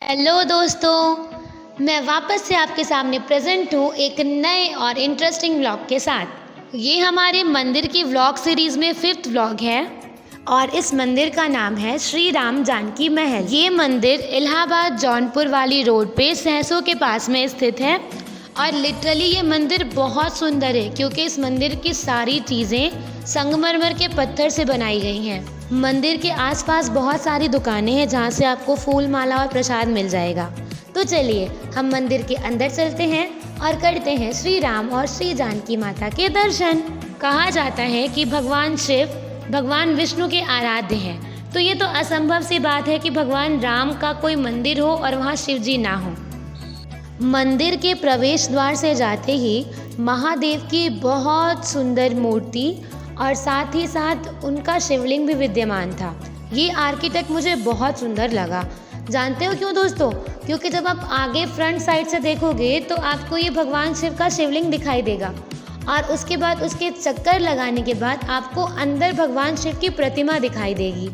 Hello दोस्तों, मैं वापस से आपके सामने प्रेजेंट हूँ एक नए और इंटरेस्टिंग व्लॉग के साथ। ये हमारे मंदिर की व्लॉग सीरीज़ में 5th व्लॉग है और इस मंदिर का नाम है श्री राम जानकी महल। ये मंदिर इलाहाबाद जौनपुर वाली रोड पे सहसों के पास में स्थित है और लिटरली ये मंदिर बहुत सुंदर है क्योंकि इस मंदिर की सारी चीज़ें संगमरमर के पत्थर से बनाई गई हैं। मंदिर के आसपास बहुत सारी दुकानें हैं जहाँ से आपको फूल माला और प्रसाद मिल जाएगा। तो चलिए हम मंदिर के अंदर चलते हैं और करते हैं श्री राम और श्री जानकी माता के दर्शन। कहा जाता है कि भगवान शिव भगवान विष्णु के आराध्य हैं, तो ये तो असंभव सी बात है कि भगवान राम का कोई मंदिर हो और वहाँ शिव जी ना हो। मंदिर के प्रवेश द्वार से जाते ही महादेव की बहुत सुंदर मूर्ति और साथ ही साथ उनका शिवलिंग भी विद्यमान था। ये आर्किटेक्ट मुझे बहुत सुंदर लगा। जानते हो क्यों दोस्तों? क्योंकि जब आप आगे फ्रंट साइड से देखोगे तो आपको ये भगवान शिव का शिवलिंग दिखाई देगा और उसके बाद उसके चक्कर लगाने के बाद आपको अंदर भगवान शिव की प्रतिमा दिखाई देगी।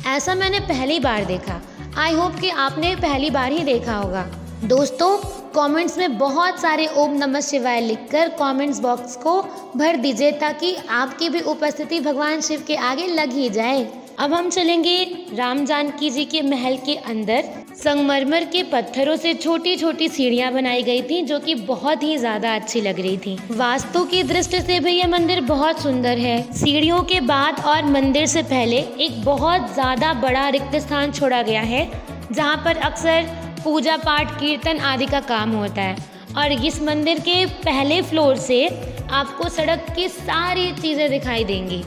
ऐसा मैंने पहली बार देखा। आई होप कि आपने पहली बार ही देखा होगा। दोस्तों, कमेंट्स में बहुत सारे ओम नमः शिवाय लिखकर कमेंट्स बॉक्स को भर दीजिए ताकि आपकी भी उपस्थिति भगवान शिव के आगे लग ही जाए। अब हम चलेंगे राम जानकी जी के महल के अंदर। संगमरमर के पत्थरों से छोटी छोटी सीढ़ियां बनाई गई थी जो कि बहुत ही ज्यादा अच्छी लग रही थी। वास्तु की दृष्टि से भी यह मंदिर बहुत सुंदर है। सीढ़ियों के बाद और मंदिर से पहले एक बहुत ज्यादा बड़ा रिक्त स्थान छोड़ा गया है जहाँ पर अक्सर पूजा पाठ कीर्तन आदि का काम होता है। और इस मंदिर के पहले फ्लोर से आपको सड़क की सारी चीज़ें दिखाई देंगी,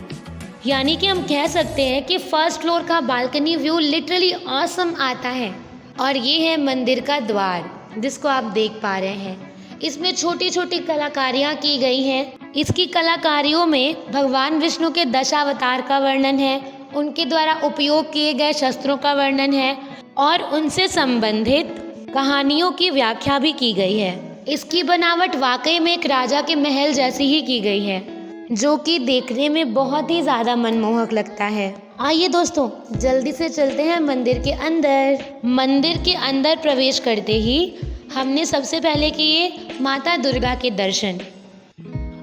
यानी कि हम कह सकते हैं कि फर्स्ट फ्लोर का बालकनी व्यू लिटरली ऑसम आता है। और ये है मंदिर का द्वार जिसको आप देख पा रहे हैं। इसमें छोटी छोटी कलाकारियाँ की गई हैं। इसकी कलाकारियों में भगवान विष्णु के दशावतार का वर्णन है, उनके द्वारा उपयोग किए गए शस्त्रों का वर्णन है और उनसे संबंधित कहानियों की व्याख्या भी की गई है। इसकी बनावट वाकई में एक राजा के महल जैसी ही की गई है जो कि देखने में बहुत ही ज़्यादा मनमोहक लगता है। आइए दोस्तों, जल्दी से चलते हैं मंदिर के अंदर। मंदिर के अंदर प्रवेश करते ही हमने सबसे पहले किए माता दुर्गा के दर्शन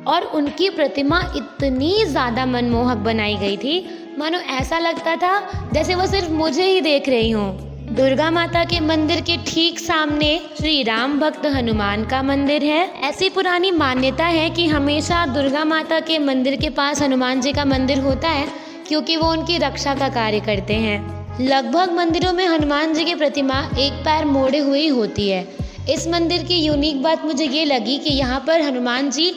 और उनकी प्रतिमा इतनी ज़्यादा मनमोहक बनाई गई थी मानो ऐसा लगता था जैसे वो सिर्फ मुझे ही देख रही हों। दुर्गा माता के मंदिर के ठीक सामने श्री राम भक्त हनुमान का मंदिर है। ऐसी पुरानी मान्यता है कि हमेशा दुर्गा माता के मंदिर के पास हनुमान जी का मंदिर होता है क्योंकि वो उनकी रक्षा का कार्य करते हैं। लगभग मंदिरों में हनुमान जी की प्रतिमा एक पैर मोड़े हुए ही होती है। इस मंदिर की यूनिक बात मुझे ये लगी कि यहाँ पर हनुमान जी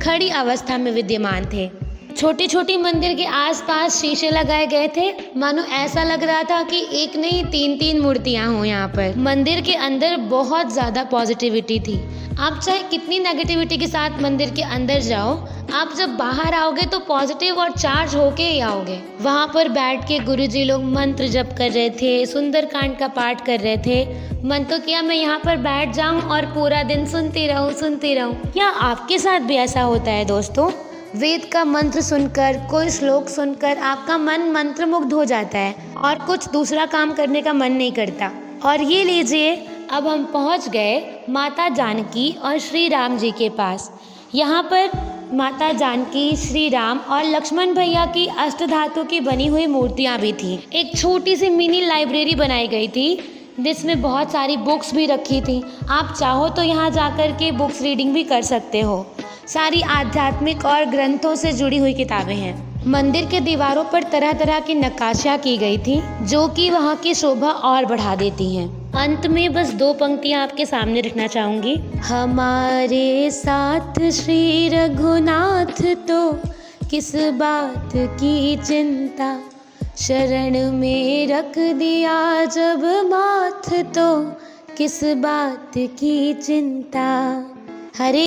खड़ी अवस्था में विद्यमान थे। छोटी छोटी मंदिर के आसपास शीशे लगाए गए थे, मानो ऐसा लग रहा था कि एक नहीं 3-3 मूर्तियां हों यहाँ पर। मंदिर के अंदर बहुत ज़्यादा पॉजिटिविटी थी। आप चाहे कितनी नेगेटिविटी के साथ मंदिर के अंदर जाओ, आप जब बाहर आओगे तो पॉजिटिव और चार्ज होके ही आओगे। वहाँ पर बैठ के गुरुजी लोग मंत्र जप कर रहे थे, सुंदरकांड का पाठ कर रहे थे। मन तो किया मैं यहाँ पर बैठ जाऊँ और पूरा दिन सुनती रहूँ। क्या आपके साथ भी ऐसा होता है दोस्तों? वेद का मंत्र सुनकर, कोई श्लोक सुनकर आपका मन मंत्रमुग्ध हो जाता है और कुछ दूसरा काम करने का मन नहीं करता। और ये लीजिए, अब हम पहुंच गए माता जानकी और श्री राम जी के पास। यहाँ पर माता जानकी, श्री राम और लक्ष्मण भैया की अष्टधातु की बनी हुई मूर्तियाँ भी थी। एक छोटी सी मिनी लाइब्रेरी बनाई गई थी जिसमें बहुत सारी बुक्स भी रखी थी। आप चाहो तो यहाँ जाकर के बुक्स रीडिंग भी कर सकते हो। सारी आध्यात्मिक और ग्रंथों से जुड़ी हुई किताबें हैं। मंदिर के दीवारों पर तरह तरह की नक्काशियाँ की गई थी जो कि वहाँ की शोभा और बढ़ा देती हैं। अंत में बस 2 पंक्तियाँ आपके सामने रखना चाहूँगी। हमारे साथ श्री रघुनाथ तो किस बात की चिंता, शरण में रख दिया जब माथ तो किस बात की चिंता। हरे